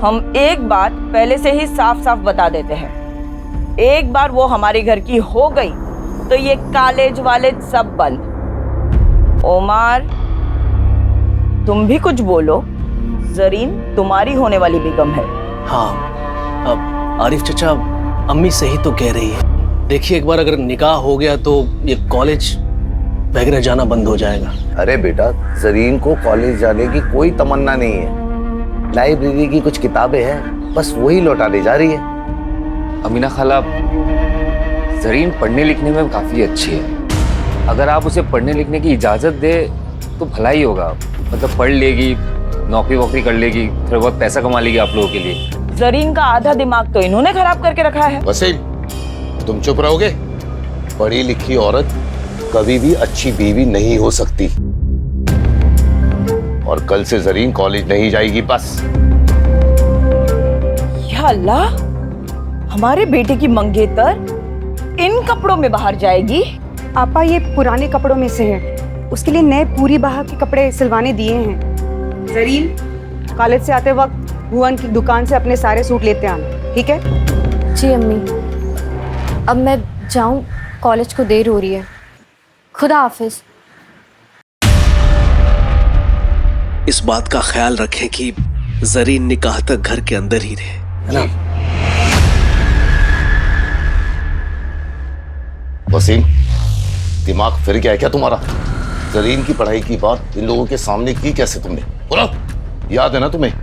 हम एक बात पहले से ही साफ साफ बता देते हैं, एक बार वो हमारे घर की हो गई तो ये कॉलेज वाले सब बंद। ओमार, तुम भी कुछ बोलो। जरीन तुम्हारी होने वाली बेगम है। हाँ, अब आरिफ चचा, अम्मी सही तो कह रही है। देखिए, एक बार अगर निकाह हो गया तो ये कॉलेज वगैरह जाना बंद हो जाएगा। अरे बेटा, जरीन को कॉलेज जाने की कोई तमन्ना नहीं है। लाइब्रेरी की कुछ किताबें हैं, बस वही लौटाने जा रही है। अमीना खाला, जरीन पढ़ने लिखने में काफी अच्छी है। अगर आप उसे पढ़ने लिखने की इजाजत दे तो भला ही होगा। मतलब पढ़ लेगी, नौकरी वोकरी कर लेगी, थोड़ा बहुत पैसा कमा लेगी आप लोगों के लिए। जरीन का आधा दिमाग तो इन्होंने खराब करके रखा है। वसीम, तुम चुप रहोगे? पढ़ी लिखी औरत कभी भी अच्छी बीवी नहीं हो सकती। और कल से जरीन कॉलेज नहीं जाएगी बस। या अल्लाह, हमारे बेटे की मंगेतर इन कपड़ों में बाहर जाएगी? आपा, ये पुराने कपड़ों में से है, उसके लिए नए पूरी बाह के कपड़े सिलवाने दिए हैं। जरीन, कॉलेज से आते वक्त भुवन की दुकान से अपने सारे सूट लेते आना, ठीक है? जी अम्मी, अब मैं जाऊं, कॉलेज को देर हो रही है। खुदा हाफिज। इस बात का ख्याल रखें कि जरीन निकाह तक घर के अंदर ही रहे, है ना? वसीम, दिमाग फिर गया है क्या तुम्हारा? जरीन की पढ़ाई की बात इन लोगों के सामने की कैसे तुमने? बोलो, याद है ना तुम्हें?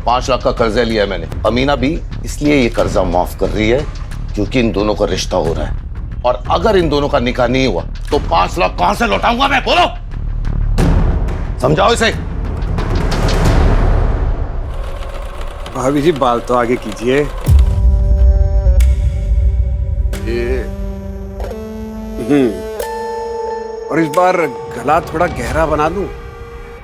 5 लाख का कर्जा लिया है मैंने। अमीना भी इसलिए ये कर्जा माफ कर रही है क्योंकि इन दोनों का रिश्ता हो रहा है। और अगर इन दोनों का निकाह नहीं हुआ तो 5 लाख कहां से लौटाऊंगा मैं? बोलो, समझाओ इसे। भाभी जी, बाल तो आगे कीजिए। और इस बार गला थोड़ा गहरा बना दूं?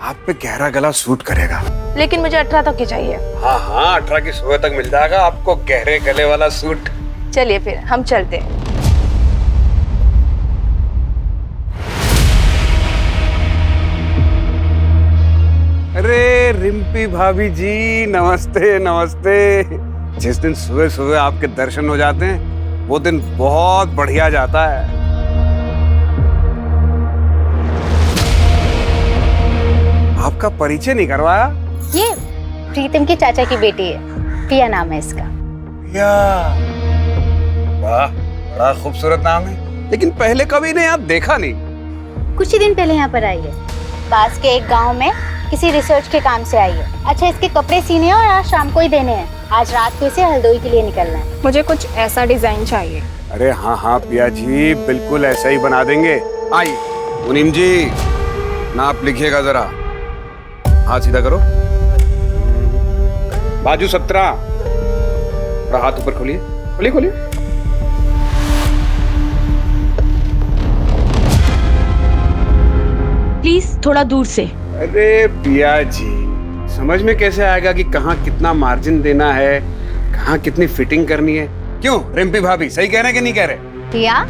आप पे गहरा गला सूट करेगा। लेकिन मुझे 18 तक की चाहिए। हाँ हाँ, 18 की सुबह तक मिल जाएगा आपको गहरे गले वाला सूट। चलिए फिर हम चलते हैं। अरे रिम्पी भाभी जी, नमस्ते नमस्ते। जिस दिन सुबह सुबह आपके दर्शन हो जाते हैं वो दिन बहुत बढ़िया जाता है। आपका परिचय नहीं करवाया? ये प्रीतम की चाचा की बेटी है, पिया नाम है इसका। पिया, वाह, बड़ा खूबसूरत नाम है। लेकिन पहले कभी ने यहाँ देखा नहीं। कुछ ही दिन पहले यहाँ पर आई है, पास के एक गांव में किसी रिसर्च के काम से आई है। अच्छा, इसके कपड़े सीने हैं और आज शाम को ही देने हैं। आज रात को इसे हल्द्वानी के लिए निकलना है। मुझे कुछ ऐसा डिजाइन चाहिए। अरे हाँ हाँ पिया जी, बिल्कुल ऐसा ही बना देंगे। आई मुनीम जी, नाप लिखिएगा जरा। हाथ सीधा करो, बाजू 17, और हाथ ऊपर खोलिए, खोलिए खोलिए। प्लीज थोड़ा दूर से। अरे पिया जी, समझ में कैसे आएगा कि कहाँ कितना मार्जिन देना है, कहाँ कितनी फिटिंग करनी है? क्यों रिम्पी भाभी, सही कह रहे हैं कि नहीं कह रहे? पिया,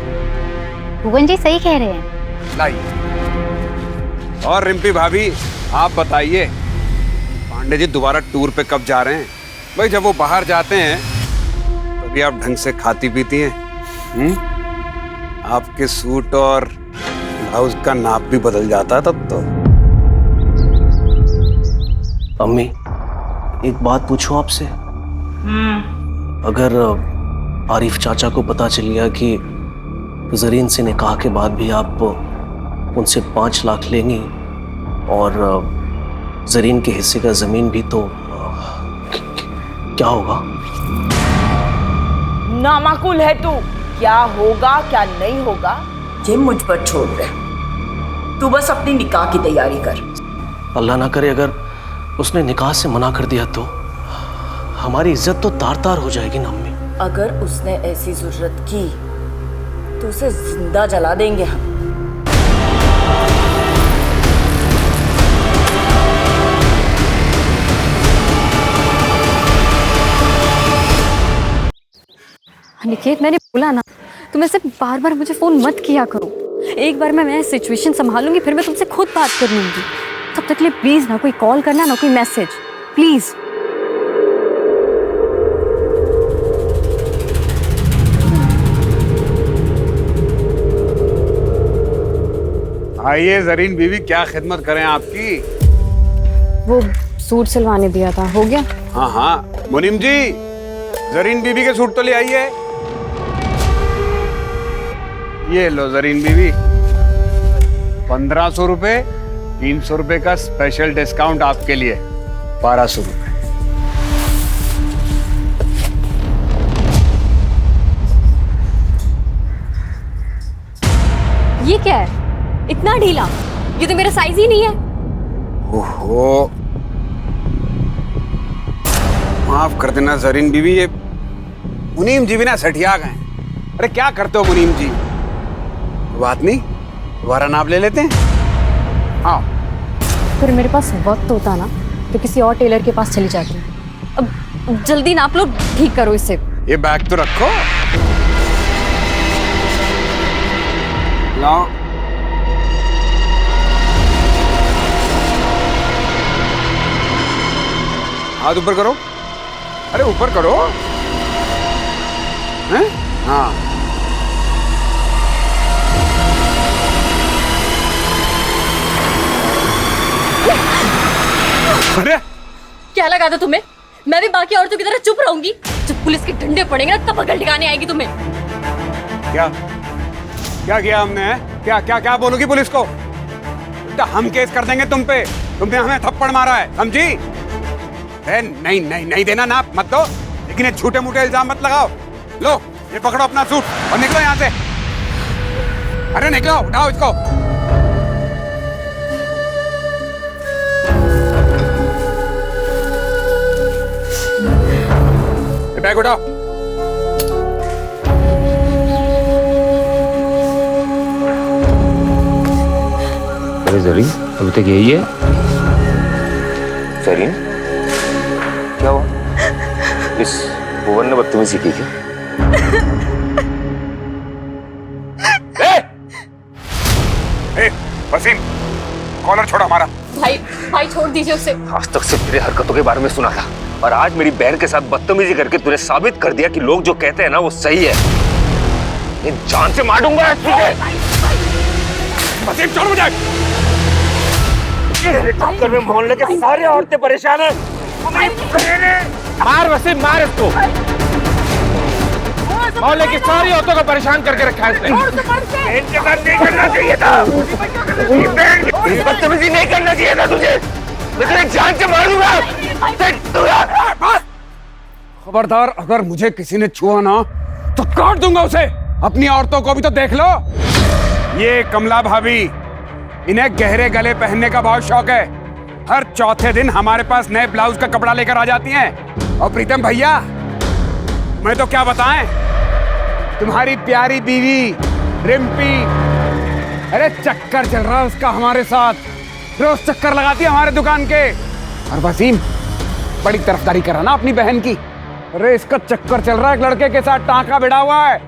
भुवन जी सही कह रहे हैं। लाइए। और रिम्पी भाभी, आप बताइए, पांडे जी दोबारा टूर पे कब जा रहे हैं? भाई जब वो बाहर जाते हैं तभी आप ढंग से खाती पीती हैं। आपके सूट और ब्लाउज का नाप भी बदल जाता है तब तो। अम्मी, एक बात पूछूं आपसे? अगर आरिफ चाचा को पता चल गया कि जरीन से निकाह के बाद भी आप उनसे 5 लाख लेंगी और जरीन के हिस्से का जमीन भी, तो क्या होगा? नामाकुल है तू। क्या होगा क्या नहीं होगा ये मुझ पर छोड़ दे। तू बस अपनी निकाह की तैयारी कर। अल्लाह ना करे अगर उसने निकाह से मना कर दिया तो हमारी इज्जत तो तार तार हो जाएगी ना अम्मी। अगर उसने ऐसी जरूरत की तो उसे जिंदा जला देंगे हम। निकेत, मैंने बोला ना, तुम ऐसे बार बार मुझे फोन मत किया करो। एक बार मैं सिचुएशन संभालूंगी, फिर मैं तुमसे खुद बात कर लूंगी। तब तक के लिए प्लीज ना कोई कॉल करना, ना कोई मैसेज, प्लीज। आइए जरीन बीवी, क्या खिदमत करें आपकी। वो सूट सिलवाने दिया था, हो गया? हाँ हाँ मुनीम जी, जरीन बीवी के सूट तो ले आइए। ये लो जरीन बीवी, 1500 रुपए, 300 रुपए का स्पेशल डिस्काउंट आपके लिए, 1200 रुपए। ये क्या है, इतना ढीला? ये तो मेरा साइज ही नहीं है। ओहो, माफ कर देना जरीन बीवी, ये मुनीम जी भी ना सठिया गए। अरे क्या करते हो मुनीम जी, बात नहीं, दोबारा नाप ले लेते हैं। हाँ फिर मेरे पास वक्त होता ना तो किसी और टेलर के पास चली जाती। अब जल्दी नाप लो, ठीक करो इसे। ये बैग तो रखो। लाओ। हाथ ऊपर करो, अरे ऊपर करो। हैं? हाँ अरे क्या लगा था तुम्हें? मैं भी बाकी औरतों की तरह चुप रहूंगी? जब पुलिस के डंडे पड़ेंगे ना तब अकल ठिकाने आएगी तुम्हें। क्या क्या किया हमने है? क्या क्या क्या बोलोगी पुलिस को? तो हम केस कर देंगे तुम पे, तुमने हमें थप्पड़ मारा है, समझी? नहीं नहीं नहीं देना नाप मत दो, लेकिन ये झूठे मूठे इल्जाम मत लगाओ। लो ये पकड़ो अपना सूट और निकलो यहाँ से। अरे निकलो, उठाओ इसको। ये बैग उठाओ। अरे जरीन, अभी तक यही है? जरीन, क्या हुआ? इस भुवन ने बदतमीजी की क्या? वसीम, कॉलर छोड़ो हमारा। भाई भाई छोड़ दीजिए उसे। आज तक सिर्फ तेरे हरकतों के बारे में सुना था, और आज मेरी बहन के साथ बदतमीजी करके तूने साबित कर दिया कि लोग जो कहते हैं ना वो सही है। ये जान से मार दूंगा तुझे। वसीम छोड़ मुझे। चक्कर में मोहल्ले के सारे औरतें परेशान हैं। मार वसीम, मार इसको। मोहल्ले की सारी औरतों को परेशान करके रखा है इसने। इनके साथ नहीं करना चाहिए था, बदतमीजी नहीं करना चाहिए था तुझे। मैं तुझे जान से मार दूंगा। खबरदार, अगर मुझे किसी ने छुआ ना तो काट दूंगा उसे। अपनी औरतों को भी तो देख लो। ये कमला भाभी, इन्हें गहरे गले पहनने का बहुत शौक है। हर चौथे दिन हमारे पास नए ब्लाउज का कपड़ा लेकर आ जाती हैं। और प्रीतम भैया, मैं तो क्या बताएं, तुम्हारी प्यारी बीवी रिम्पी, अरे चक्कर चल रहा है उसका हमारे साथ, रोज चक्कर लगाती है हमारे दुकान के। और वसीम बड़ी तरफदारी कर रहा ना अपनी बहन की। अरे इसका चक्कर चल रहा है एक लड़के के साथ, टांका भिड़ा हुआ है।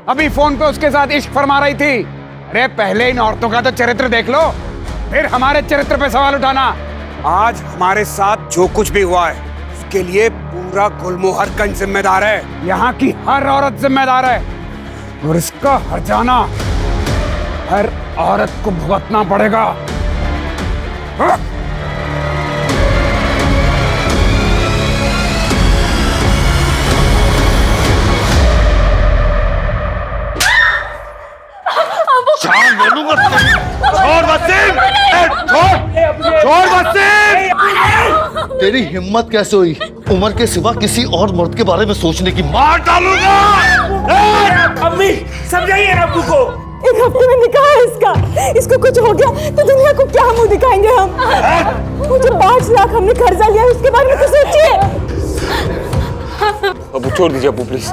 अभी फोन पे उसके साथ इश्क फरमा रही थी। अरे पहले इन औरतों का तो चरित्र देख लो, फिर हमारे चरित्र पे सवाल उठाना। आज हमारे साथ जो कुछ भी हुआ है उसके लिए पूरा गुलमोहरगंज जिम्मेदार है। यहाँ की हर औरत जिम्मेदार है, और इसका हर्जाना हर औरत को भुगतना पड़ेगा। हाँ? तेरी हिम्मत कैसे हुई उमर के सिवा किसी और मर्द के बारे में सोचने की? मार डालूंगा। अम्मी समझाइए ना अब्बू को। एक हफ्ते में निकाह है इसका, इसको कुछ हो गया तो दुनिया को क्या मुंह दिखाएंगे हम? मुझे 5 लाख हमने कर्जा लिया, उसके बारे में तो सोचिए। अबू छोड़ दीजिए अबू प्लीज।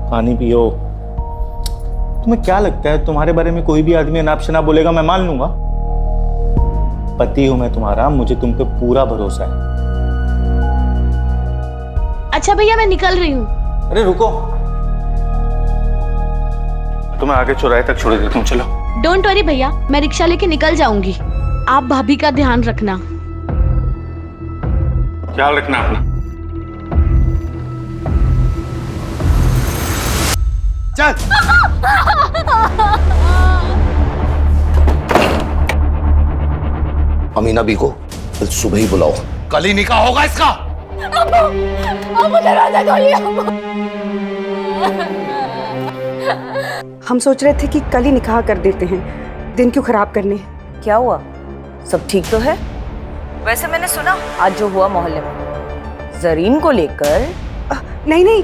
पानी पियो। तुम्हें क्या लगता है तुम्हारे बारे में कोई भी आदमी अनाप शनाप बोलेगा मैं मान लूंगा? पति हूं मैं तुम्हारा, मुझे तुम पे पूरा भरोसा है। अच्छा भैया मैं निकल रही हूँ। अरे रुको, तुम्हें आगे चौराहे तक छोड़ देता हूं, चलो। डोंट वरी भैया, मैं रिक्शा लेके निकल जाऊंगी। आप भाभी का ध्यान रखना। ख्याल रखना अपना। चल। अमीना बी को कल सुबह ही बुलाओ, कल ही निकाह होगा इसका। दरवाजा खोलिए। हम सोच रहे थे कि कल ही निकाह कर देते हैं, दिन क्यों खराब करने। क्या हुआ, सब ठीक तो है? वैसे मैंने सुना आज जो हुआ मोहल्ले में जरीन को लेकर। नहीं नहीं,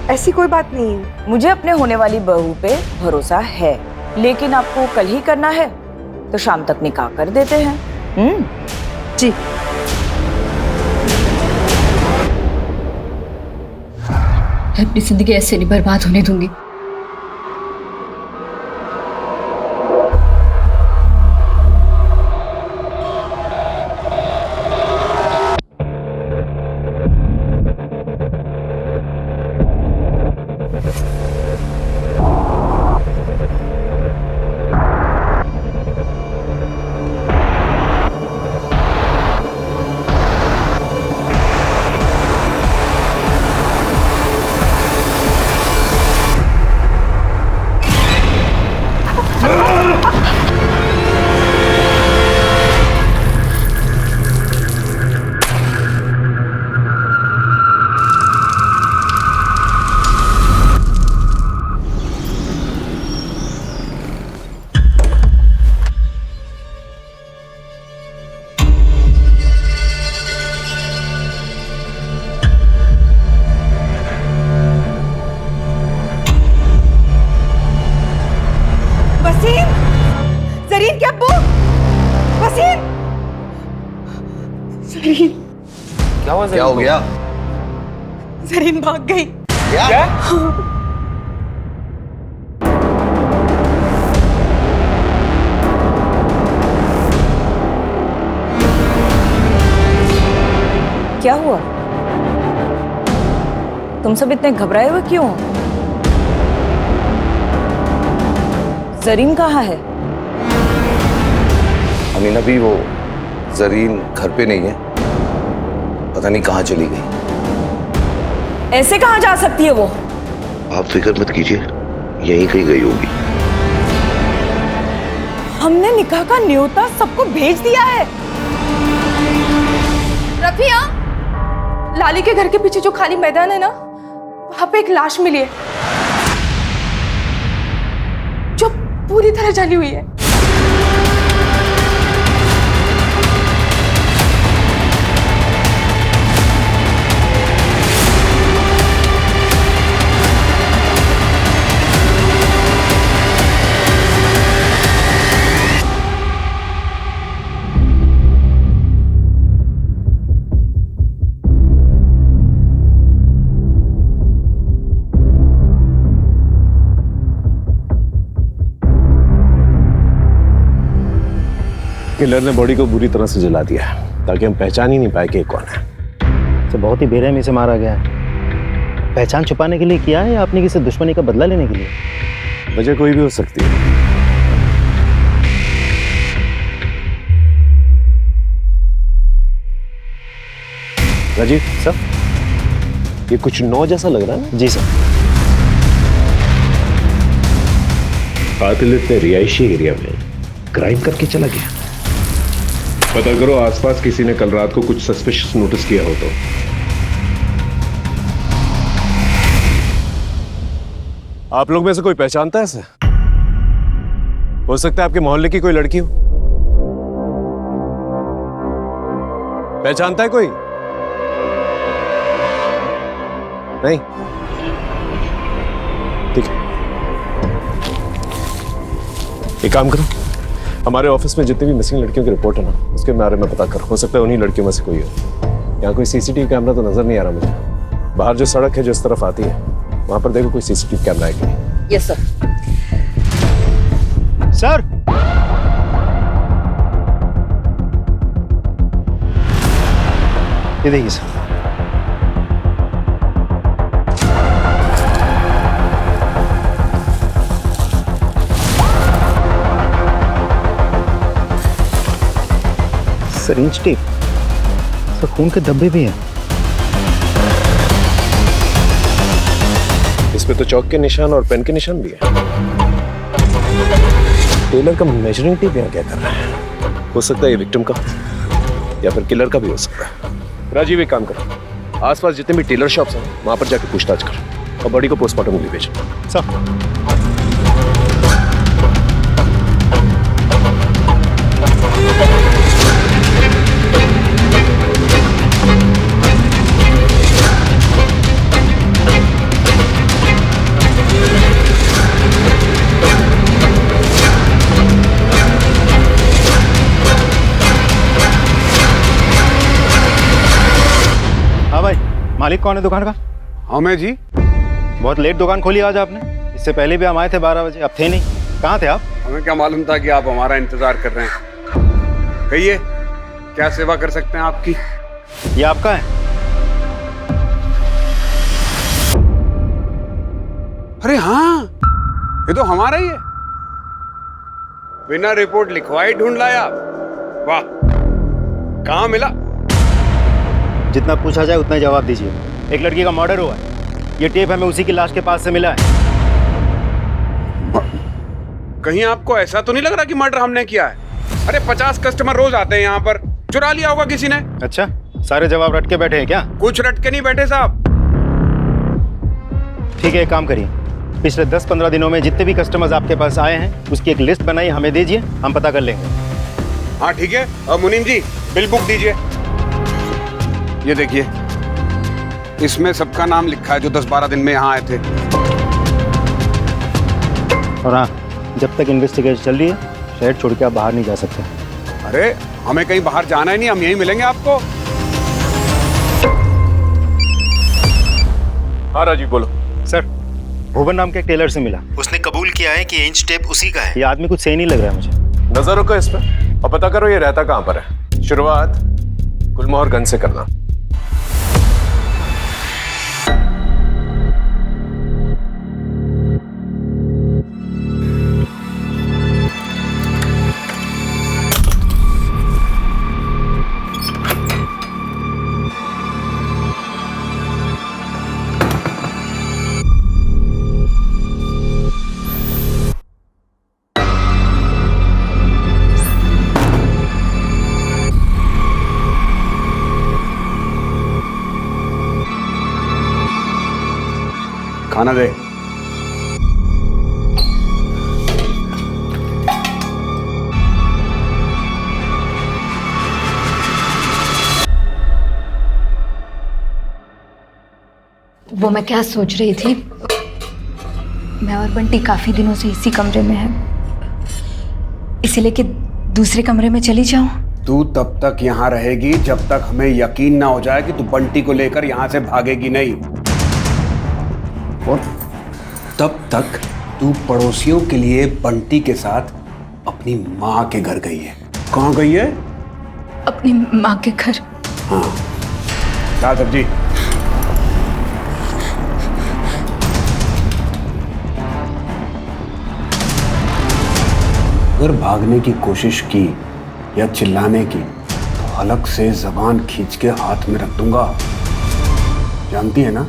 ऐसी कोई बात नहीं है। मुझे अपने होने वाली बहू पे भरोसा है, लेकिन आपको कल ही करना है तो शाम तक निकाह कर देते हैं। जी। मैं अपनी जिंदगी ऐसे नहीं बर्बाद होने दूंगी। जरीन के अब्बू, वसीम। जरीन, क्या हुआ? क्या हो गया? जरीन भाग गई। क्या? क्या हुआ? तुम सब इतने घबराए हुए क्यों? जरीन कहाँ है? अमीना भी, वो जरीन घर पे नहीं है, पता नहीं कहाँ चली गई। ऐसे कहाँ जा सकती है वो? आप फिक्र मत कीजिए, यहीं कहीं गई होगी। हमने निकाह का न्योता सबको भेज दिया है। रफिया, लाली के घर के पीछे जो खाली मैदान है ना, वहां पे एक लाश मिली है जो पूरी तरह जली हुई है। किलर ने बॉडी को बुरी तरह से जला दिया है ताकि हम पहचान ही नहीं पाए कि कौन है। तो बहुत ही बेरहमी से मारा गया है। पहचान छुपाने के लिए किया है या आपने किसी दुश्मनी का बदला लेने के लिए? वजह कोई भी हो सकती है। राजीव सर, ये कुछ नौ जैसा लग रहा है ना? जी सर। कातिल इतने रिहायशी एरिया में क्राइम करके चला गया। पता करो आसपास किसी ने कल रात को कुछ सस्पिशियस नोटिस किया हो तो। आप लोग में से कोई पहचानता है इसे? हो सकता है आपके मोहल्ले की कोई लड़की हो। पहचानता है कोई? नहीं? ठीक है, एक काम करो, हमारे ऑफिस में जितनी भी मिसिंग लड़कियों की रिपोर्ट है ना, उसके बारे में पता करो। हो सकता है उन्हीं लड़कियों में से कोई हो। यहाँ कोई सीसीटीवी कैमरा तो नजर नहीं आ रहा मुझे। बाहर जो सड़क है जो इस तरफ आती है, वहां पर देखो कोई सीसीटीवी कैमरा है कि नहीं। Yes sir. सर, ये देखिए सर। सिरिंज टेप, खून के धब्बे भी हैं। इस पे तो चौक के निशान और पेन के निशान भी है। टेलर का मेजरिंग टेप यहाँ क्या कर रहा है? हो सकता है ये विक्टिम का या फिर किलर का भी हो सकता है। राजीव एक काम कर, आसपास जितने भी टेलर शॉप्स हैं वहां पर जाकर पूछताछ कर और बॉडी को पोस्टमार्टम के लिए भेज। सर हाँ भाई, मालिक कौन है दुकान का? हाँ मैं जी। बहुत लेट दुकान खोली आज आपने। इससे पहले भी हम आए थे 12 बजे, अब थे नहीं। कहाँ थे आप? हमें क्या मालूम था कि आप हमारा इंतजार कर रहे हैं। कहिए क्या सेवा कर सकते हैं आपकी? ये आपका है? अरे हाँ, ये तो हमारा ही है। बिना रिपोर्ट लिखवाई ढूंढ लाया आप। वाह, कहाँ मिला? जितना पूछा जाए उतना जवाब दीजिए। एक लड़की का मर्डर हुआ है। ये टेप हमें उसी की लाश के पास से मिला है। कहीं आपको ऐसा तो नहीं लग रहा कि मर्डर हमने किया है? अरे 50 कस्टमर रोज आते हैं यहाँ पर, चुरा लिया होगा किसी ने। अच्छा, सारे जवाब रट के बैठे हैं क्या? कुछ रट के नहीं बैठे साहब। ठीक है, एक काम करिए, पिछले 10-15 दिनों में जितने भी कस्टमर्स आपके पास आए हैं उसकी एक लिस्ट बनाई, हमें दीजिए, हम पता कर लेंगे। हाँ ठीक है। अब मुनीम जी बिल बुक दीजिए। ये देखिए, इसमें सबका नाम लिखा है जो 10-12 दिन में यहाँ आए थे। और हाँ, जब तक इन्वेस्टिगेशन चल रही है शहर छोड़ के आप बाहर नहीं जा सकते। अरे हमें कहीं बाहर जाना ही नहीं, हम यहीं मिलेंगे आपको। हाँ राजीव बोलो। सर, भुवन नाम के एक टेलर से मिला। उसने कबूल किया है कि इंच टेप उसी का है। ये आदमी कुछ सही नहीं लग रहा है मुझे। नजर रखो इस पर और पता करो ये रहता कहाँ पर है। शुरुआत गुलमोहरगंज से करना। खाना दे। वो मैं क्या सोच रही थी, मैं और बंटी काफी दिनों से इसी कमरे में हैं, इसीलिए कि दूसरे कमरे में चली जाऊं। तू तब तक यहाँ रहेगी जब तक हमें यकीन ना हो जाए कि तू बंटी को लेकर यहाँ से भागेगी नहीं, और तब तक तू पड़ोसियों के लिए बंटी के साथ अपनी माँ के घर गई है। कहाँ गई है? अपनी माँ के घर। हाँ, दाल सब्जी। अगर भागने की कोशिश की या चिल्लाने की तो हलक से जबान खींच के हाथ में रख दूंगा। जानती है ना,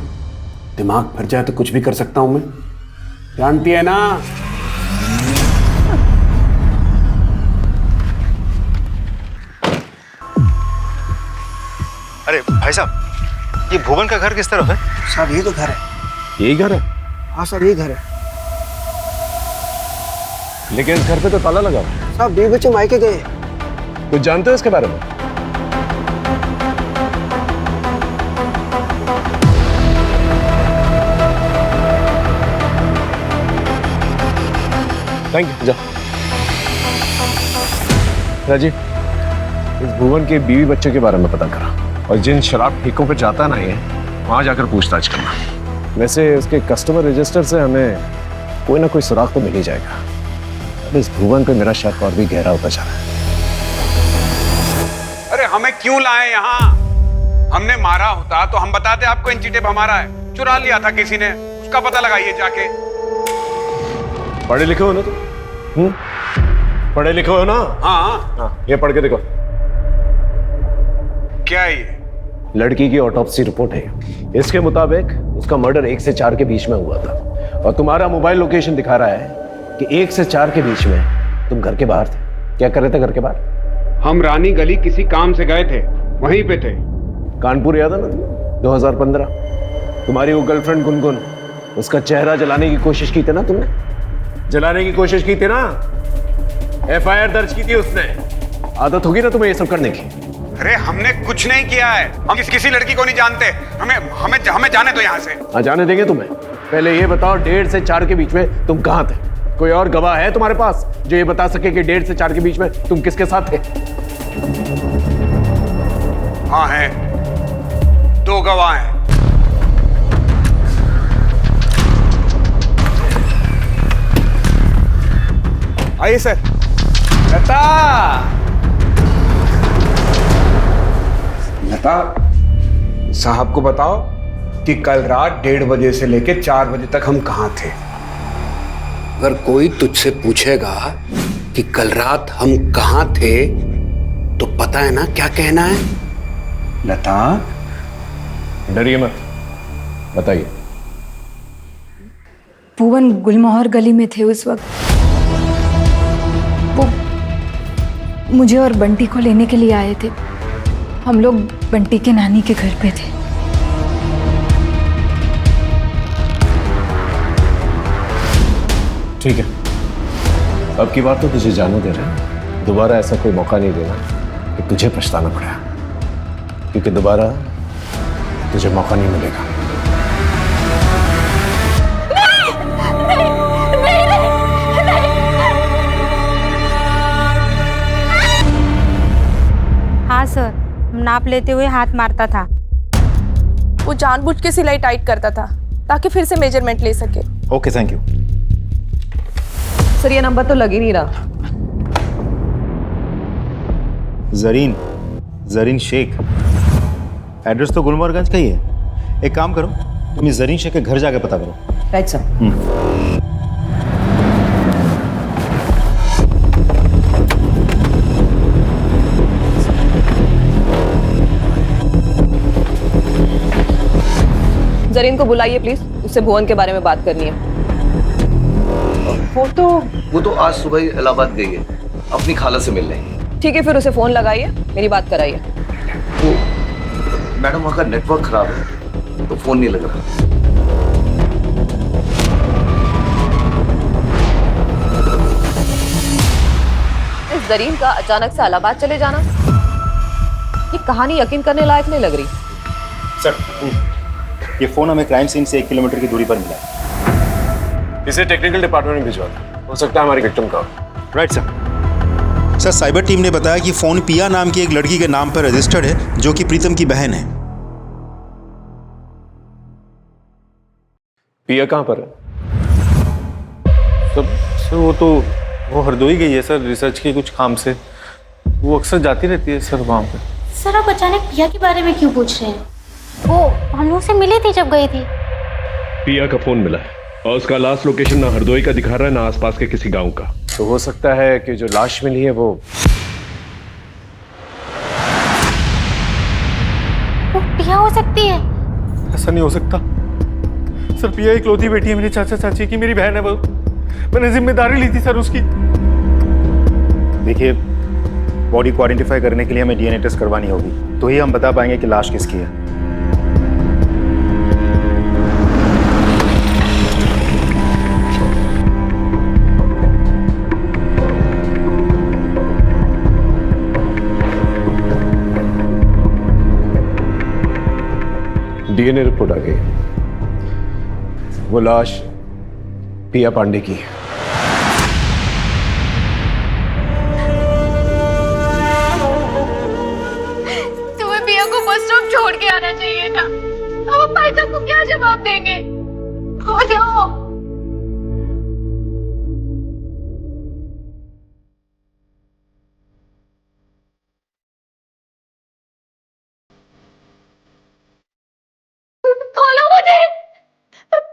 दिमाग फिर जाए तो कुछ भी कर सकता हूं मैं। जानती है ना? अरे भाई साहब, ये भुवन का घर किस तरफ है? साहब ये तो घर है। यही घर है? हाँ सर, ये घर है। लेकिन इस घर पे तो ताला लगा हुआ है। साहब 2 बच्चे मायके गए। कुछ जानते हो इसके बारे में? Thank you. जा राजीव, इस भुवन के बीवी बच्चों के बारे में पता करा और जिन शराब ठेकों पे जाता ना है वहां जाकर पूछताछ करना। वैसे उसके कस्टमर रजिस्टर से हमें कोई ना कोई सुराग तो मिल ही जाएगा। अब इस भुवन पे मेरा शक और भी गहरा होता जा रहा है। अरे हमें क्यों लाए यहाँ? हमने मारा होता तो हम बताते आपको इंची टेप हमारा है। चुरा लिया था किसी ने, उसका पता लगाइए जाके। पढ़े लिखे हो ना तुम? पढ़े लिखे हो ना? हाँ। ये पढ़ के देखो। क्या है ये? लड़की की ऑटोप्सी रिपोर्ट है। इसके मुताबिक उसका मर्डर 1 से 4 के बीच में हुआ था। और तुम्हारा मोबाइल लोकेशन दिखा रहा है कि 1 से 4 के बीच में तुम घर के बाहर थे। क्या कर रहे थे घर के बाहर? हम रानी गली किसी काम से गए थे, वहीं पे थे। कानपुर याद है ना तुम्हें? 2015 तुम्हारी वो गर्लफ्रेंड गुनगुन, उसका चेहरा जलाने की कोशिश की थी ना तुमने? जलाने की कोशिश की थी ना? FIR दर्ज की थी उसने। आदत होगी ना तुम्हें ये सब करने की? अरे हमने कुछ नहीं किया है, हम किसी लड़की को नहीं जानते। हमें जाने दो यहाँ से। हाँ, जाने देंगे तुम्हें। पहले ये बताओ 1.5 से 4 के बीच में तुम कहाँ थे? कोई और गवाह है तुम्हारे पास जो ये बता सके कि 1.5 से 4 के बीच में तुम किसके साथ थे? हाँ है, 2 गवाह हैं। आइए सर। लता, लता साहब को बताओ कि कल रात 1:30 बजे से लेके 4 बजे तक हम कहाँ थे। अगर कोई तुझसे पूछेगा कि कल रात हम कहाँ थे तो पता है ना क्या कहना है? लता, डरिए मत, बताइए। भुवन गुलमोहर गली में थे उस वक्त। वो मुझे और बंटी को लेने के लिए आए थे। हम लोग बंटी के नानी के घर पे थे। ठीक है, अब की बात तो तुझे जाने दे रहे हैं। दोबारा ऐसा कोई मौका नहीं देना कि तुझे पछताना पड़ा, क्योंकि दोबारा तुझे मौका नहीं मिलेगा। हाँ सर, नाप लेते हुए हाथ मारता था। वो जानबूझ के सिलाई टाइट करता था ताकि फिर से मेजरमेंट ले सके। Okay, thank you. सर ये नंबर तो लग ही नहीं रहा। जरीन शेख, एड्रेस तो गुलमोहरगंज का ही है। एक काम करो, तुम इस जरीन शेख के घर जाके पता करो। Right sir. जरीन को बुलाइए प्लीज, उससे भुवन के बारे में बात करनी है। वो तो आज सुबह ही इलाहाबाद गई है, अपनी खाला से मिलने। ठीक है, फिर उसे फोन लगाइए, मेरी बात कराइए। वो मैडम वहाँ का नेटवर्क खराब है तो फोन नहीं लग रहा। इस जरीन का अचानक से इलाहाबाद चले जाना, ये कहानी यकीन करने लायक नहीं लग रही। सर, ये फोन हमें क्राइम सीन से 1 किलोमीटर की दूरी पर मिला है। इसे टेक्निकल डिपार्टमेंट में भिजवा दो, हो सकता है हमारी विक्टिम का। Right sir. साइबर टीम ने बताया कि फोन पिया नाम की एक लड़की के नाम पर रजिस्टर्ड है, जो कि प्रीतम की बहन है। पिया कहाँ पर है? सर वो हरदोई गई है सर, रिसर्च के कुछ काम से। वो अक्सर जाती रहती है सर वहाँ पे। सर आप अचानक पिया के बारे में क्यों पूछ रहे हैं? वो हम लोग से मिली थी जब गई थी। पिया का फोन मिला है और उसका लास्ट लोकेशन ना हरदोई का दिखा रहा है ना आसपास के किसी गांव का। तो हो सकता है कि जो लाश मिली है वो पिया हो सकती है। ऐसा नहीं हो सकता सर। पिया इकलौती बेटी है मेरे चाचा चाची की, मेरी बहन है वो। मैंने जिम्मेदारी ली थी सर उसकी। देखिए, बॉडी को आइडेंटिफाई करने के लिए हमें DNA टेस्ट करवानी होगी, तो ही हम बता पाएंगे कि लाश किसकी है। DNA रिपोर्ट आ गई, वो लाश पिया पांडे की है। तुम्हें पिया को बस स्टॉप छोड़ के आना चाहिए था। अब भाई साहब को क्या जवाब देंगे? हो जाओ।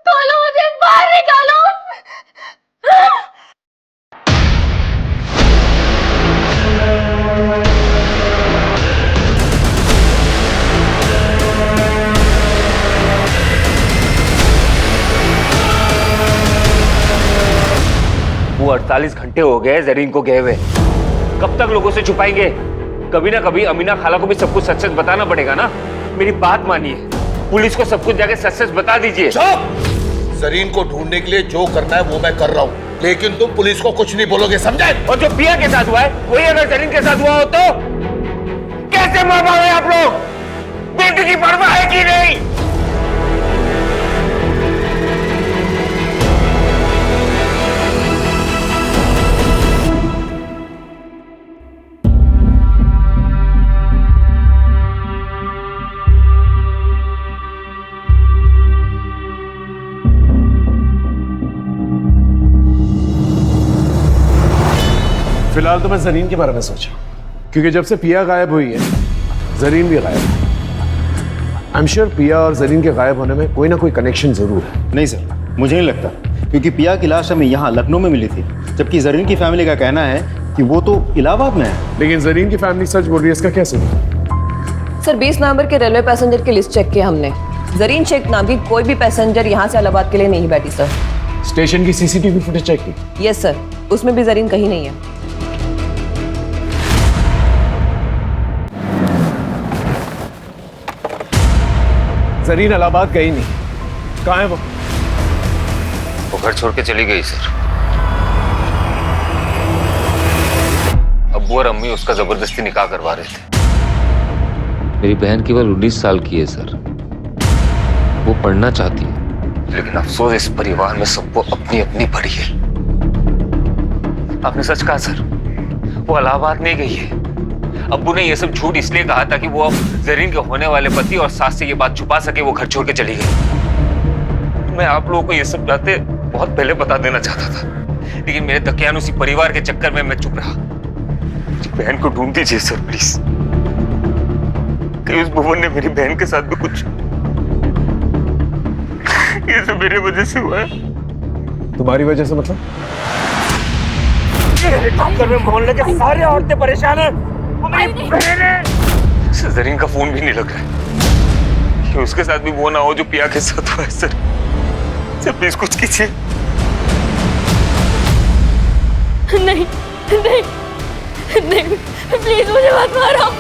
खोलो मुझे, बाहर निकालो। 48 घंटे हो गए जरीन को गए हुए। कब तक लोगों से छुपाएंगे? कभी ना कभी अमीना खाला को भी सब कुछ सच सच बताना पड़ेगा ना। मेरी बात मानिए, पुलिस को सब कुछ जाके सच सच बता दीजिए। जरीन को ढूंढने के लिए जो करना है वो मैं कर रहा हूँ, लेकिन तुम पुलिस को कुछ नहीं बोलोगे, समझे? और जो पिया के साथ हुआ है वही अगर जरीन के साथ हुआ हो तो कैसे मार पाओगे आप लोग? बेटी की परवाह है कि नहीं? फिलहाल तो मैं जरीन के बारे में सोचा, क्योंकि जब से पिया गायब हुई है जरीन भी गायब है। आई एम श्योर पिया और जरीन के गायब होने में कोई ना कोई कनेक्शन जरूर है। नहीं सर, मुझे नहीं लगता, क्योंकि पिया की लाश हमें यहाँ लखनऊ में मिली थी, जबकि जरीन की फैमिली का कहना है कि वो तो इलाहाबाद में है। लेकिन जरीन की फैमिली सच बोल रही है, इसका क्या सबूत? सर 20 नवंबर के रेलवे पैसेंजर की लिस्ट चेक की हमने। जरीन शेख नाम की कोई भी पैसेंजर यहाँ से इलाहाबाद के लिए नहीं बैठी सर। स्टेशन की सीसीटीवी फुटेज चेक की? यस सर, उसमें भी जरीन कहीं नहीं है। जरीन इलाहाबाद कहीं नहीं। कहाँ है वो? वो घर छोड़ के चली गई सर। अब्बू और अम्मी उसका जबरदस्ती निकाह करवा रहे थे। मेरी बहन केवल 19 साल की है सर। वो पढ़ना चाहती है, लेकिन अफसोस इस परिवार में सबको अपनी अपनी पड़ी है। आपने सच कहा सर, वो इलाहाबाद नहीं गई है। अब्बू ने ये सब झूठ इसलिए कहा था कि वो जरीन के होने वाले पति और सास से ये बात छुपा सके। वो घर छोड़ के चली गई। मैं आप लोगों को ये सब बातें बहुत पहले बता देना चाहता था, लेकिन मेरे दकियानुसी परिवार के चक्कर में मैं चुप रहा। बहन को ढूंढ दीजिए सर प्लीज। कि उस भुवन ने मेरी बहन के साथ भी कुछ, ये सब मेरे वजह से हुआ है। तुम्हारी वजह से मतलब? में मोहल्ले के सारे औरतें परेशान हैं। जरीन का फोन भी नहीं लग रहा है। कि उसके साथ भी वो ना हो जो पिया के साथ हुआ है सर। सर प्लीज कुछ कीजिए। नहीं नहीं नहीं, प्लीज मुझे मत मारो।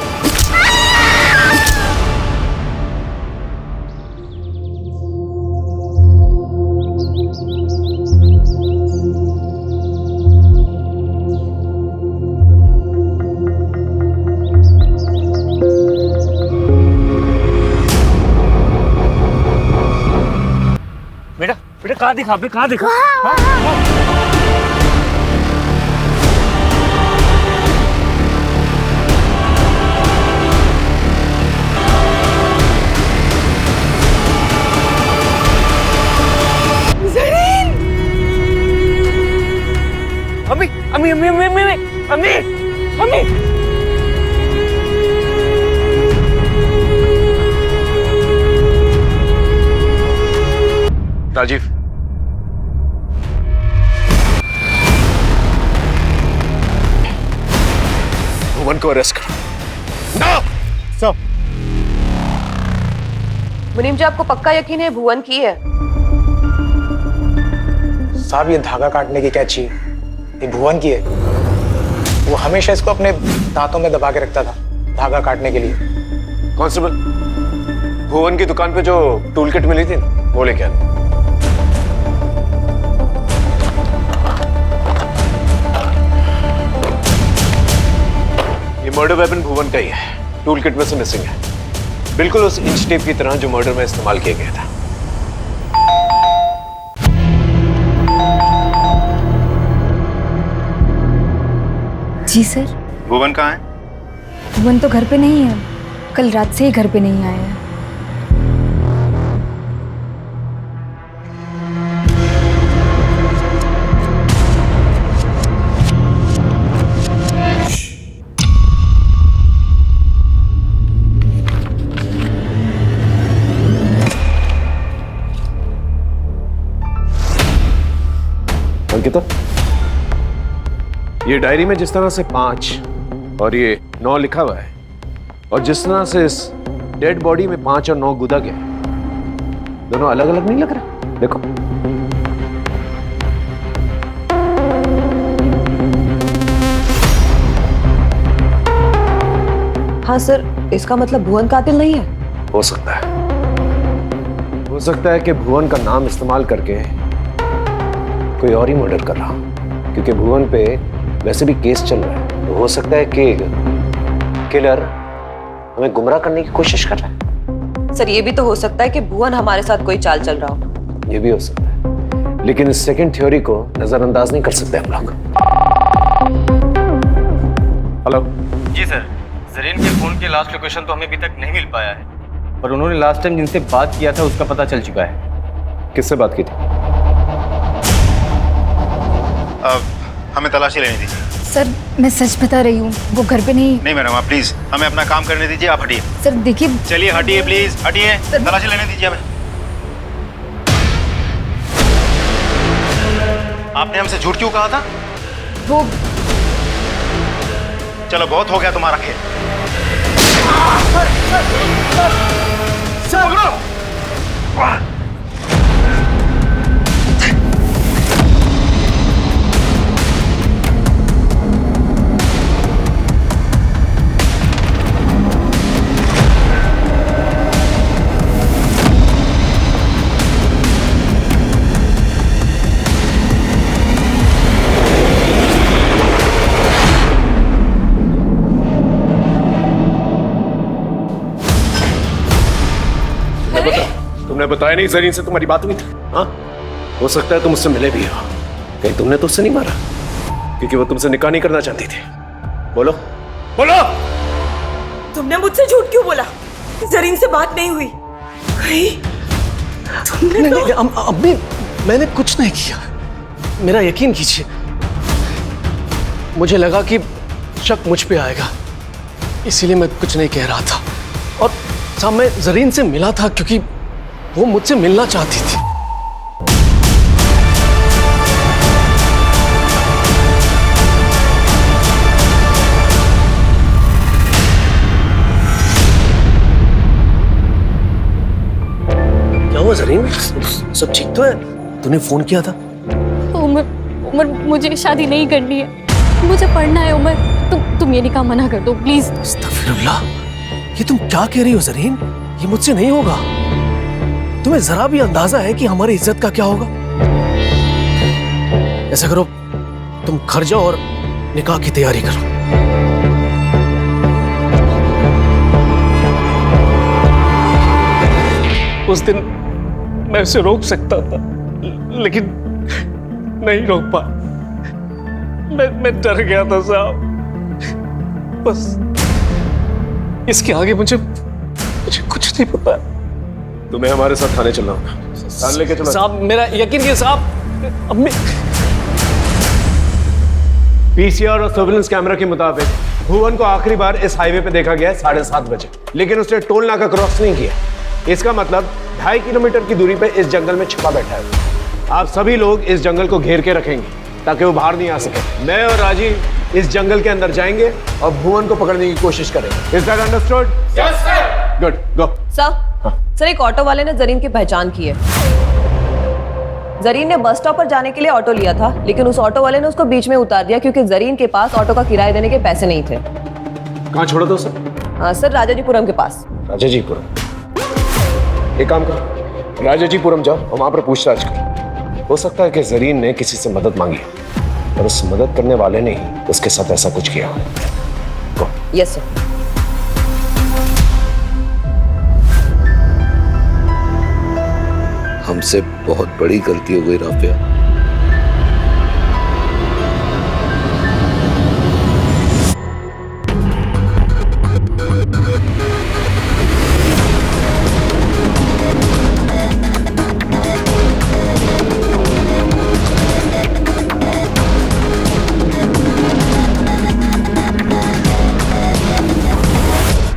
बेटा कहाँ दिखा? कहाँ दिखा? अम्मी अम्मी अम्मी अम्मी अम्मी अम्मी अम्मी राजीव, भुवन को अरेस्ट करो। ना सर। मुनीम जी, आपको पक्का यकीन है भुवन की है? साहब, ये धागा काटने की कैंची ये भुवन की है। वो हमेशा इसको अपने दांतों में दबा के रखता था धागा काटने के लिए। कांस्टेबल, भुवन की दुकान पे जो टूल किट मिली थी ना, वो लेके आना। ये मर्डर वेपन भुवन का ही है, टूल किट में से मिसिंग है। बिल्कुल उस इंच टेप की तरह जो मर्डर में इस्तेमाल किया गया था। जी सर। भुवन कहाँ है? भुवन तो घर पे नहीं है, कल रात से ही घर पे नहीं आया है। अंकिता, ये डायरी में जिस तरह से 5 और ये 9 लिखा हुआ है, और जिस तरह से इस डेड बॉडी में 5 और 9 गुदा गया, दोनों अलग अलग नहीं लग रहा? देखो। हाँ सर, इसका मतलब भुवन कातिल नहीं है? हो सकता है, हो सकता है कि भुवन का नाम इस्तेमाल करके कोई और ही मर्डर कर रहा हो, क्योंकि भुवन पे वैसे भी केस चल रहा है। तो हो सकता है कि किलर हमें गुमराह करने की कोशिश कर रहा है। सर ये भी तो हो सकता है कि भुवन हमारे साथ कोई चाल चल रहा हो। ये भी हो सकता है, लेकिन इस सेकंड थ्योरी को नजरअंदाज नहीं कर सकते हम लोग। हेलो जी सर, जरीन के फोन की लास्ट लोकेशन तो हमें अभी तक नहीं मिल पाया है, पर उन्होंने लास्ट टाइम जिनसे बात किया था उसका पता चल चुका है। किससे बात की थी? हमें तलाशी लेनी दीजिए। सर मैं सच बता रही हूँ, वो घर पे नहीं। नहीं मैडम, आप प्लीज हमें अपना काम करने दीजिए, आप हटिए। सर देखिए, चलिए हटिए प्लीज, हटिए, तलाशी लेने दीजिए हमें। आपने हमसे झूठ क्यों कहा था? वो चलो बहुत हो गया तुम्हारा खेल। तुमने बताया नहीं जरीन से तुम्हारी बात हुई थी? हाँ, हो सकता है तुम उससे मिले भी हो। कहीं तुमने तो उससे नहीं मारा? क्योंकि वो तुमसे निकाह नहीं करना चाहती थी। बोलो बोलो। तुमने मुझसे झूठ क्यों बोला? जरीन से बात नहीं हुई। तुमने नहीं, अम्मी मैंने कुछ नहीं किया, मेरा यकीन कीजिए। मुझे लगा कि शक मुझ पे आएगा, इसीलिए मैं कुछ नहीं कह रहा था। और साहब मैं जरीन से मिला था क्योंकि वो मुझसे मिलना चाहती थी। क्या हुआ जरीन, सब ठीक तो है? तूने फोन किया था? उमर मुझे शादी नहीं करनी है, मुझे पढ़ना है। उमर तुम ये निकाह मना कर दो प्लीज। अस्तगफिरुल्लाह, ये तुम क्या कह रही हो जरीन? ये मुझसे नहीं होगा। तुम्हें जरा भी अंदाजा है कि हमारी इज्जत का क्या होगा? ऐसा करो, तुम घर जाओ और निकाह की तैयारी करो। उस दिन मैं उसे रोक सकता था, लेकिन नहीं रोक पा। मैं डर गया था साहब, बस इसके आगे मुझे कुछ नहीं पता। तुम्हें हमारे साथ थाने चलना होगा। थाने लेके चलो साहब, मेरा यकीन कीजिए साहब। अम्मी पीसीआर और सर्विलेंस कैमरा के मुताबिक भुवन को आखिरी बार इस हाईवे पे देखा गया है 7:30 बजे, लेकिन उसने टोल नाका क्रॉस नहीं किया। इसका मतलब 2.5 किलोमीटर की दूरी पे इस जंगल में छिपा बैठा है। आप सभी लोग इस जंगल को घेर के रखेंगे ताकि वो बाहर नहीं आ सके। मैं और राजीव इस जंगल के अंदर जाएंगे और भुवन को पकड़ने की कोशिश करेंगे। Is that understood? Yes sir. Good, go. Sir एक ऑटो वाले ने जरीन की पहचान की है। जरीन ने बस स्टॉप पर जाने के लिए ऑटो लिया था, लेकिन उस ऑटो वाले ने उसको बीच में उतार दिया क्योंकि जरीन के पास ऑटो का किराया देने के पैसे नहीं थे। कहाँ छोड़ा था उसे? सर राजाजीपुरम के पास। राजाजीपुरम? एक काम करो, राजाजीपुरम जाओ और वहां पर पूछताछ करो। हो सकता है कि जरीन ने किसी से मदद मांगी और उस मदद करने वाले ने ही उसके साथ ऐसा कुछ किया। Yes sir. हमसे बहुत बड़ी गलती हो गई राफिया।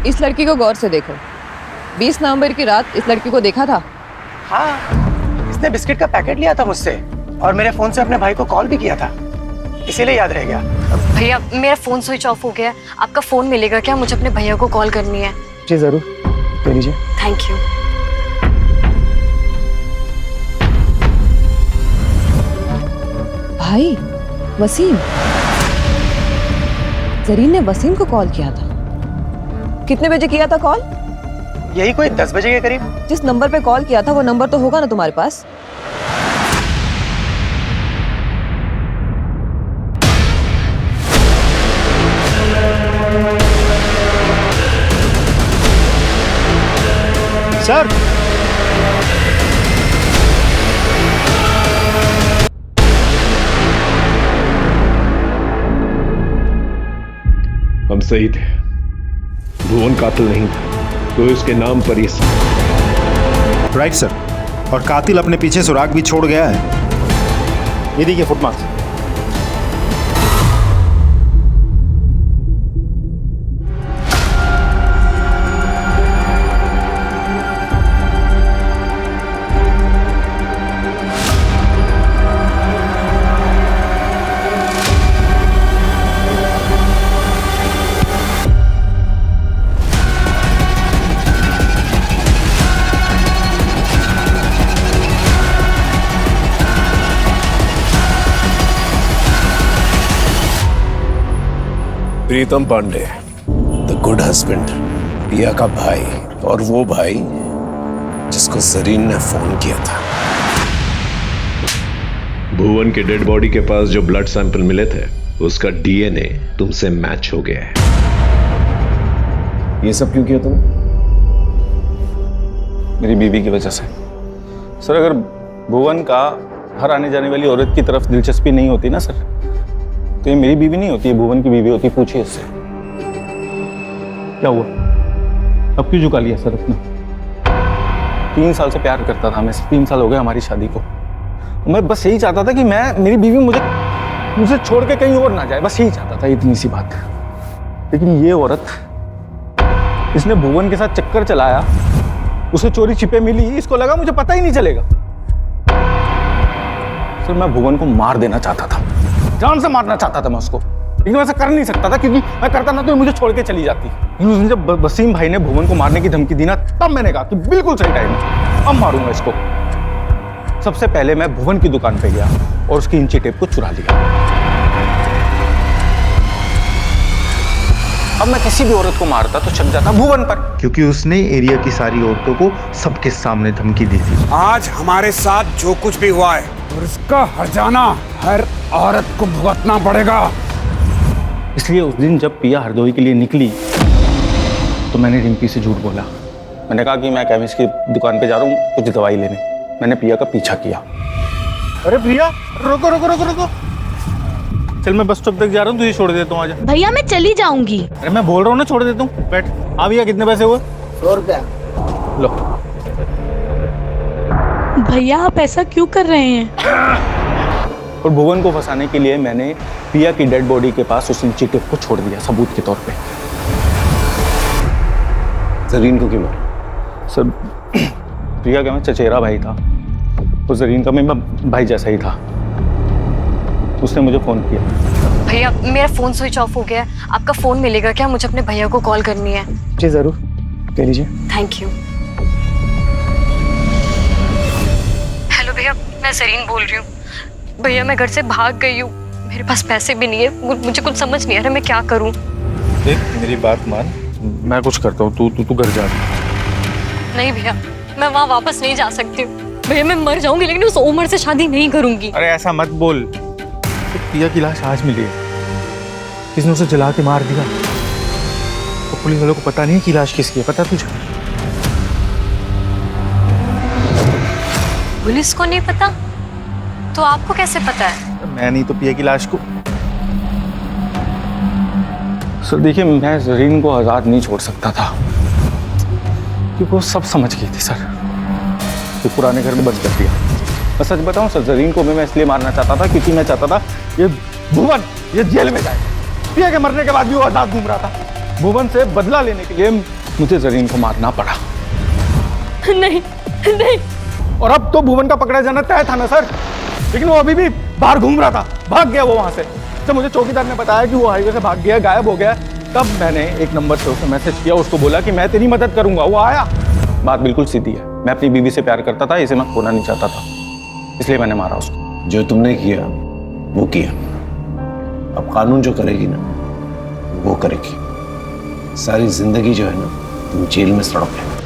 इस लड़की को गौर से देखो। 20 नवंबर की रात इस लड़की को देखा था? हाँ, इसने बिस्किट का पैकेट लिया था मुझसे और मेरे फोन से अपने भाई को कॉल भी किया था, इसीलिए याद रह गया। भैया मेरा फोन स्विच ऑफ हो गया, आपका फोन मिलेगा क्या? मुझे अपने भैया को कॉल करनी है। जी जरूर, ले लीजिए। Thank you. भाई वसीम, जरीन ने वसीम को कॉल किया था। कितने बजे किया था कॉल? यही कोई 10 बजे के करीब। जिस नंबर पे कॉल किया था वो नंबर तो होगा ना तुम्हारे पास? सर हम सही थे, भुवन कातिल नहीं था, तो उसके नाम पर ये राइट सर, और कातिल अपने पीछे सुराग भी छोड़ गया है। ये देखिए footmarks. Pritam Pandey, the good husband, पिया का भाई, और वो भाई जिसको जरीन ने फोन किया था। भुवन के डेड बॉडी के पास जो ब्लड सैंपल मिले थे उसका डीएनए तुमसे मैच हो गया है। ये सब क्यों किया तुम? मेरी बीवी की वजह से। सर अगर भुवन का हर आने जाने वाली औरत की तरफ दिलचस्पी नहीं होती ना सर, तो ये मेरी बीवी नहीं होती, ये भुवन की बीवी होती। पूछिए इससे क्या हुआ, अब क्यों झुका लिया सर अपना? 3 साल से प्यार करता था मैं, 3 साल हो गए हमारी शादी को। मैं बस यही चाहता था कि मेरी बीवी मुझे छोड़ के कहीं और ना जाए, बस यही चाहता था, इतनी सी बात। लेकिन ये औरत, इसने भुवन के साथ चक्कर चलाया, उसे चोरी छिपे मिली, इसको लगा मुझे पता ही नहीं चलेगा। सर मैं भुवन को मार देना चाहता था, जान से मारना चाहता था मैं उसको, लेकिन वैसा कर नहीं सकता था क्योंकि मैं करता ना तो मुझे छोड़ के चली जाती। लेकिन उस दिन जब वसीम भाई ने भुवन को मारने की धमकी दी ना, तब मैंने कहा कि बिल्कुल सही टाइम है, अब मारूंगा इसको। सबसे पहले मैं भुवन की दुकान पे गया और उसकी इंची टेप को चुरा लिया। अब मैं किसी भी औरत को मारता तो चल जाता भुवन पर, क्योंकि उसने एरिया की सारी औरतों को सबके सामने धमकी दी थी। आज हमारे साथ जो कुछ भी हुआ है और उसका हर्जाना हर औरत को भुगतना पड़ेगा। इसलिए उस दिन जब पिया हरदोई के लिए निकली तो मैंने रिंकी से झूठ बोला। मैंने कहा कि मैं केमिस्ट की दुकान पे जा रहा हूँ कुछ दवाई लेने। मैंने पिया का पीछा किया। अरे प्रिया रुको रुको रुको रुको, चल मैं बस स्टॉप तक जा रहा हूँ, तुझे छोड़ देता हूँ, आजा। भैया मैं चली जाऊंगी। अरे मैं बोल रहा हूँ ना, छोड़ देता हूँ, बैठ। हाँ भैया कितने पैसे हुए? 100 रुपया। लो। भैया आप ऐसा क्यों कर रहे हैं? और भुवन को फंसाने के लिए मैंने पिया की डेड बॉडी के पास उस इंची टेप को छोड़ दिया सबूत के तौर पे। जरीन को क्यों मारा? सर प्रिया का मैं चचेरा भाई था, तो जरीन का मैं भाई जैसा ही था। उसने मुझे फोन किया। भैया मेरा फोन स्विच ऑफ हो गया है, आपका फोन मिलेगा क्या? मुझे अपने भैया को कॉल करनी है। जी जरूर, ले लीजिए। Thank you. हेलो भैया, मैं जरीन बोल रही हूँ। भैया मैं घर से भाग गई हूँ, मेरे पास पैसे भी नहीं है, मुझे कुछ समझ नहीं आ रहा मैं क्या करूँ। देख मेरी बात मान, मैं कुछ करता हूँ, तू घर जा। नहीं भैया, मैं वहाँ वापस नहीं जा सकती हूँ। भैया मैं मर जाऊंगी लेकिन उस उमर से शादी नहीं करूंगी। अरे ऐसा मत बोल। पिया की लाश आज मिली है, किसने उसे जला के मार दिया। तो पुलिस वालों को पता नहीं कि लाश किसकी है, पता तुझे? पुलिस को नहीं पता तो आपको कैसे पता है? मैं नहीं तो पिया की लाश को। सर देखिए मैं जरीन को आजाद नहीं छोड़ सकता था क्योंकि वो सब समझ गई थी सर। ये पुराने घर में बंद कर दिया। मैं सच बताऊं सर, जरीन को मैं इसलिए मारना चाहता था क्योंकि मैं चाहता था ये भुवन ये जेल में जाए। पिया के मरने के बाद भी वो आजाद घूम रहा था। भुवन से बदला लेने के लिए मुझे जरीन को मारना पड़ा। नहीं नहीं। और अब तो भुवन का पकड़ा जाना तय था ना सर, लेकिन वो अभी भी बाहर घूम रहा था, भाग गया वो वहां से। जब मुझे चौकीदार ने बताया कि वो हाईवे से भाग गया, गायब हो गया, तब मैंने एक नंबर से उसे मैसेज किया, उसको बोला कि मैं तेरी मदद करूंगा। वो आया। बात बिल्कुल सीधी है, मैं अपनी बीवी से प्यार करता था, इसे मैं खोना नहीं चाहता था, इसलिए मैंने मारा उसको। जो तुमने किया वो किया, अब कानून जो करेगी ना वो करेगी। सारी जिंदगी जो है ना तुम जेल में सड़ोगे।